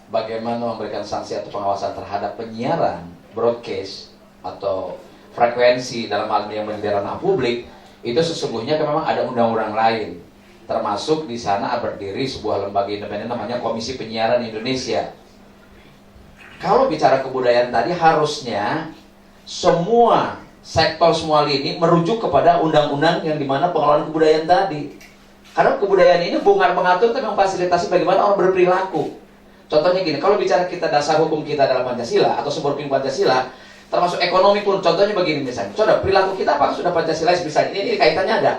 bagaimana memberikan sanksi atau pengawasan terhadap penyiaran broadcast atau frekuensi dalam hal yang menjadi ranah publik, itu sesungguhnya memang ada undang-undang lain. Termasuk di sana berdiri sebuah lembaga independen namanya Komisi Penyiaran Indonesia. Kalau bicara kebudayaan tadi, harusnya semua sektor semua lini merujuk kepada undang-undang yang dimana pengelolaan kebudayaan tadi. Karena kebudayaan ini bukan mengatur tapi memfasilitasi bagaimana orang berperilaku. Contohnya gini, kalau bicara kita dasar hukum kita dalam Pancasila atau sumber hukum Pancasila, termasuk ekonomi pun, contohnya begini misalnya. Coba perilaku kita apakah sudah Pancasilais misalnya? Ini kaitannya ada.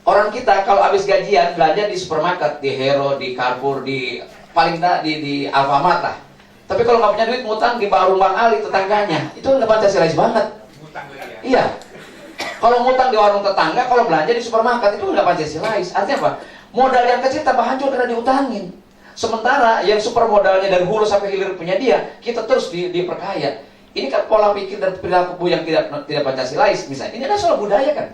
Orang kita kalau habis gajian belanja di supermarket, di Hero, di Carrefour, di paling enggak di Alfamart lah. Tapi kalau nggak punya duit ngutang di warung Bang Ali tetangganya, itu udah Pancasilais banget. Iya. Kalau ngutang di warung tetangga, kalau belanja di supermarket itu nggak Pancasilais. Artinya apa? Modal yang kecil tambah hancur karena diutangin. Sementara yang super modalnya dari hulu sampai hilir punya dia, kita terus diperkaya. Ini kan pola pikir dan perilaku yang tidak Pancasilais misalnya. Ini kan soal budaya kan.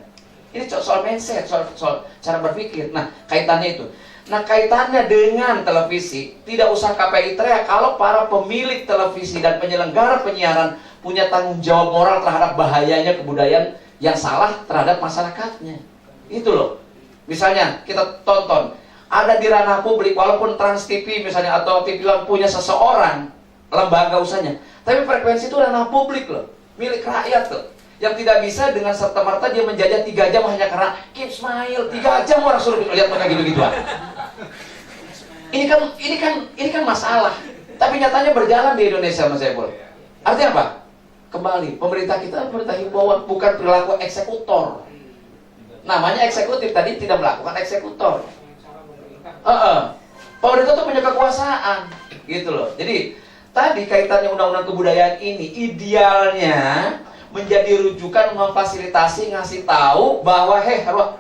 Ini soal mindset, soal cara berpikir. Nah, kaitannya itu. Nah, kaitannya dengan televisi, tidak usah KPI teriak kalau para pemilik televisi dan penyelenggara penyiaran punya tanggung jawab moral terhadap bahayanya kebudayaan yang salah terhadap masyarakatnya. Itu loh. Misalnya kita tonton, ada di ranah publik, walaupun Trans TV misalnya atau TV One punya seseorang, lembaga usahanya, tapi frekuensi itu ranah publik loh, milik rakyat loh. Yang tidak bisa dengan serta-merta dia menjajah 3 jam hanya karena Keep Smile, 3 jam orang suruh lihat mereka gitu-gituan. Ini kan masalah. Tapi nyatanya berjalan di Indonesia, Mas Saiful. Artinya apa? Kembali, pemerintah kita pemerintah himbauan, bukan perilaku eksekutor. Namanya eksekutif, tadi tidak melakukan eksekutor. Pemerintah tuh punya kekuasaan, gitu loh. Jadi tadi kaitannya undang-undang kebudayaan ini idealnya menjadi rujukan, memfasilitasi, ngasih tahu bahwa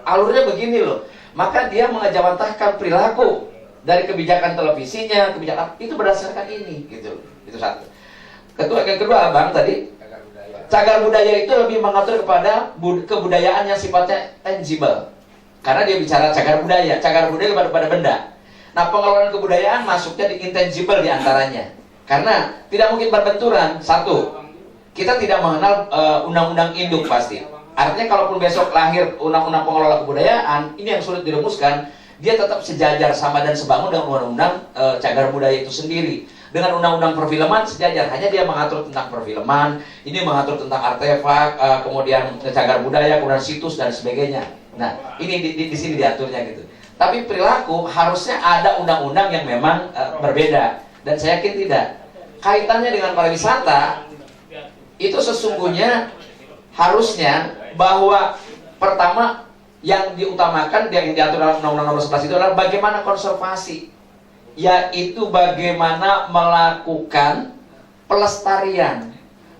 alurnya begini loh. Maka dia mengejawantahkan perilaku dari kebijakan televisinya, kebijakan itu berdasarkan ini, gitu. Itu satu. Yang kedua, Bang tadi, cagar budaya itu lebih mengatur kepada kebudayaan yang sifatnya tangible. Karena dia bicara cagar budaya lebih pada benda. Nah, pengelolaan kebudayaan masuknya di intangible diantaranya. Karena tidak mungkin berbenturan. Satu, kita tidak mengenal undang-undang induk pasti. Artinya kalaupun besok lahir undang-undang pengelola kebudayaan, ini yang sulit dirumuskan, dia tetap sejajar sama dan sebangun dengan undang-undang cagar budaya itu sendiri. Dengan undang-undang perfilman sejajar, hanya dia mengatur tentang perfilman, ini mengatur tentang artefak, kemudian cagar budaya, kemudian situs dan sebagainya. Nah, ini di sini diaturnya gitu. Tapi perilaku harusnya ada undang-undang yang memang berbeda, dan saya yakin tidak. Kaitannya dengan pariwisata itu sesungguhnya harusnya bahwa pertama yang diutamakan yang diatur dalam Undang-Undang Nomor 11 itu adalah bagaimana konservasi, yaitu bagaimana melakukan pelestarian.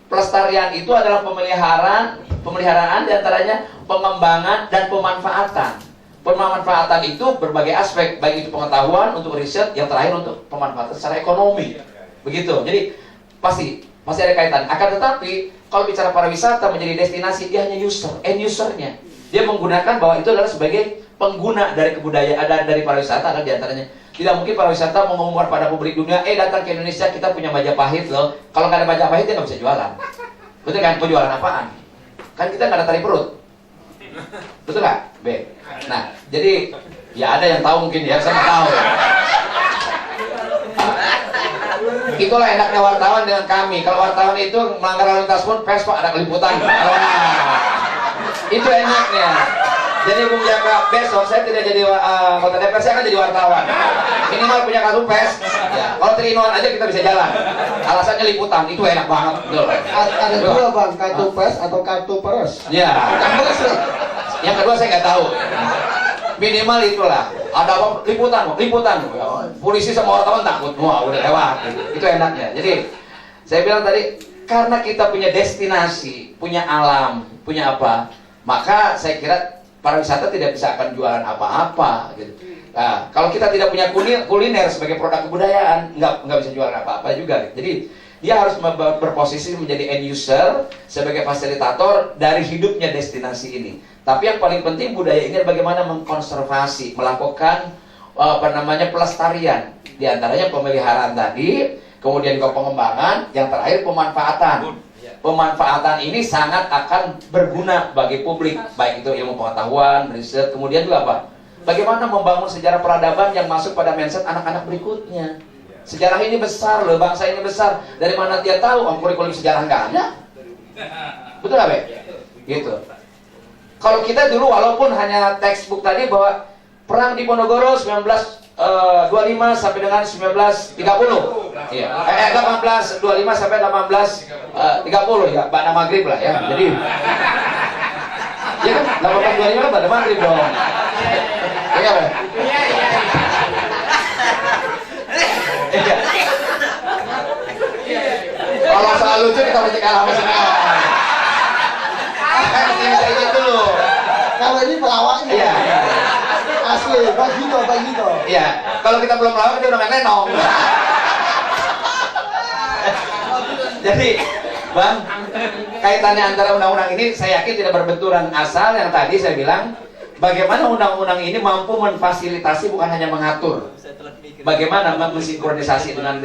Pelestarian itu adalah pemeliharaan diantaranya pengembangan dan pemanfaatan. Pemanfaatan itu berbagai aspek, baik itu pengetahuan, untuk riset, yang terakhir untuk pemanfaatan secara ekonomi. Begitu. Jadi pasti ada kaitan. Akan tetapi kalau bicara pariwisata menjadi destinasi, dia hanya end usernya. Dia menggunakan bahwa itu adalah sebagai pengguna dari kebudayaan, dari pariwisata adalah diantaranya. Tidak mungkin pariwisata mengumumkan pada publik dunia, datang ke Indonesia, kita punya Majapahit loh. Kalau nggak ada Majapahit dia nggak bisa jualan. Betul kan? Penjualan apaan? Kan kita nggak ada tali perut. Betul nggak? B. Nah, jadi ya ada yang tahu mungkin ya, saya nggak tahu. Itulah enaknya wartawan dengan kami. Kalau wartawan itu melanggar lalu lintas pun pers Pak, ada keliputan. Itu enaknya. Jadi Bung Jaka, besok saya tidak jadi anggota DPR, saya akan jadi wartawan. Minimal punya kartu pers. Ya, kalau 3-in-1 aja kita bisa jalan. Alasannya liputan, itu enak banget. Ada dua Bang, kartu pers atau kartu pers. Ya. Yang kedua saya nggak tahu. Minimal itulah. Ada apa? Liputan. Polisi sama wartawan takut. Wah, udah lewat. Itu enaknya. Jadi saya bilang tadi, karena kita punya destinasi, punya alam, punya apa, maka saya kira pariwisata tidak bisa akan jualan apa-apa. Gitu. Nah, kalau kita tidak punya kuliner sebagai produk kebudayaan, nggak bisa jualan apa-apa juga. Jadi dia harus berposisi menjadi end user sebagai fasilitator dari hidupnya destinasi ini. Tapi yang paling penting budaya ini adalah bagaimana mengkonservasi, melakukan pelestarian. Di antaranya pemeliharaan tadi, kemudian juga pengembangan, yang terakhir pemanfaatan. Pemanfaatan ini sangat akan berguna bagi publik, baik itu ilmu pengetahuan, riset, kemudian juga apa? Bagaimana membangun sejarah peradaban yang masuk pada mindset anak-anak berikutnya. Sejarah ini besar loh, bangsa ini besar. Dari mana dia tahu? Kurikulum sejarah nggak ada. Betul nggak, Be? Gitu. Kalau kita dulu walaupun hanya textbook tadi bahwa perang di Ponorogo 1925 sampai dengan 1930. Iya. 1825 sampai 1830 ya, pada maghrib lah ya. Jadi ya kan 1825 kan pada maghrib dong. Iya, Be? Iya. Kalau soal lucu kita mesti kalah sama semua. Kan bisa gitu loh. Kalau ini pelawaknya. Iya. Asli, Bagito. Iya. Kalau kita belum melawak dia udah main lenong. Jadi, Bang, kaitannya antara undang-undang ini saya yakin tidak berbenturan, asal yang tadi saya bilang bagaimana undang-undang ini mampu memfasilitasi bukan hanya mengatur. Bagaimana mensinkronisasi dengan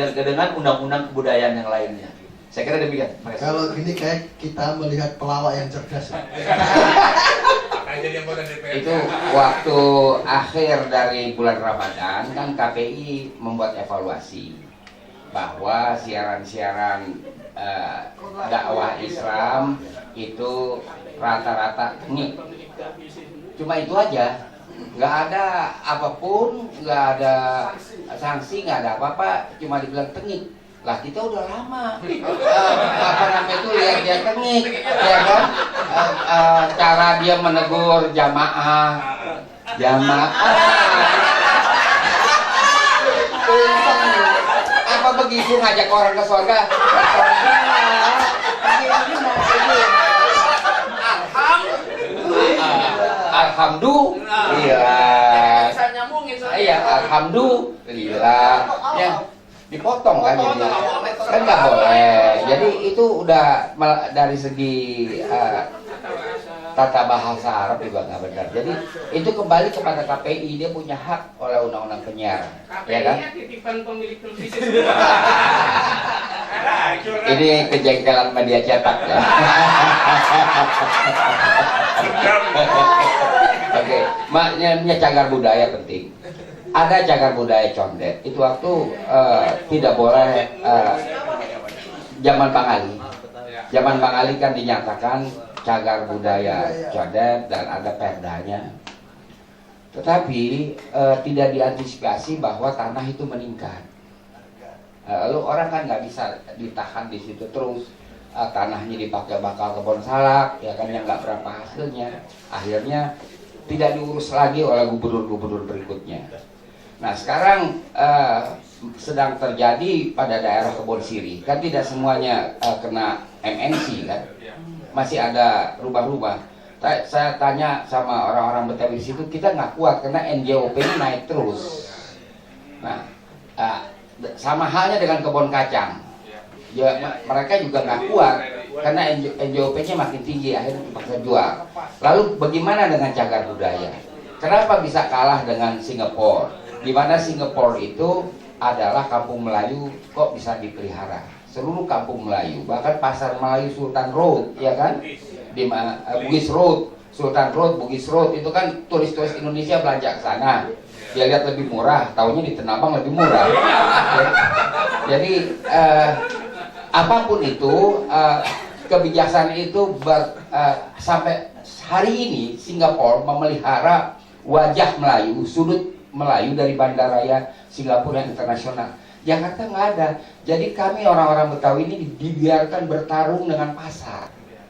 undang-undang kebudayaan yang lainnya. Saya kira demikian. Kalau gini kayak kita melihat pelawak yang cerdas. Itu waktu akhir dari bulan Ramadan kan KPI membuat evaluasi bahwa siaran-siaran dakwah Islam itu rata-rata tengik. Cuma itu aja, nggak ada apapun, nggak ada sanksi, nggak ada apa-apa, cuma dibilang tengik. Lah kita udah lama apa namanya itu lihat dia tengik, ya kan? Cara dia menegur jamaah apa begitu ngajak orang ke surga? Alhamdulillah. Iya, alhamdulillah. Ya, dipotong kan jadi. Kan nggak boleh. Jadi itu udah dari segi tata bahasa Arab juga nggak benar. Jadi itu kembali kepada KPI, dia punya hak oleh undang-undang penyiaran, ya kan? Ini kejengkelan media cetak ya. Oke, maknanya cagar budaya penting. Ada cagar budaya condet. Itu waktu tidak boleh zaman Bang Ali. Zaman Bang Ali kan dinyatakan cagar budaya condet dan ada perdanya. Tetapi tidak diantisipasi bahwa tanah itu meningkat. Lalu orang kan nggak bisa ditahan di situ terus. Tanahnya dipakai bakal kebun salak, ya kan, yang nggak berapa hasilnya. Akhirnya tidak diurus lagi oleh gubernur-gubernur berikutnya. Nah sekarang sedang terjadi pada daerah Kebon Sirih, kan tidak semuanya kena MNC kan, masih ada rubah-rubah. Saya tanya sama orang-orang Betawi di situ, kita nggak kuat karena NJOP-nya naik terus. Nah sama halnya dengan kebun kacang. Ya, mereka juga nggak kuat karena NJOP-nya makin tinggi, akhirnya terpaksa jual. Lalu bagaimana dengan cagar budaya? Kenapa bisa kalah dengan Singapura? Di mana Singapura itu adalah kampung Melayu, kok bisa dipelihara? Seluruh kampung Melayu, bahkan pasar Melayu Sultan Road, ya kan? Di Bugis Road, Sultan Road, Bugis Road, itu kan turis-turis Indonesia belanja ke sana. Dia lihat lebih murah, taunya di Tenabang lebih murah. Jadi apapun itu, kebijaksanaan itu sampai hari ini Singapura memelihara wajah Melayu, sudut Melayu dari bandaraya Singapura yang internasional. Jakarta nggak ada. Jadi kami orang-orang Betawi ini dibiarkan bertarung dengan pasar.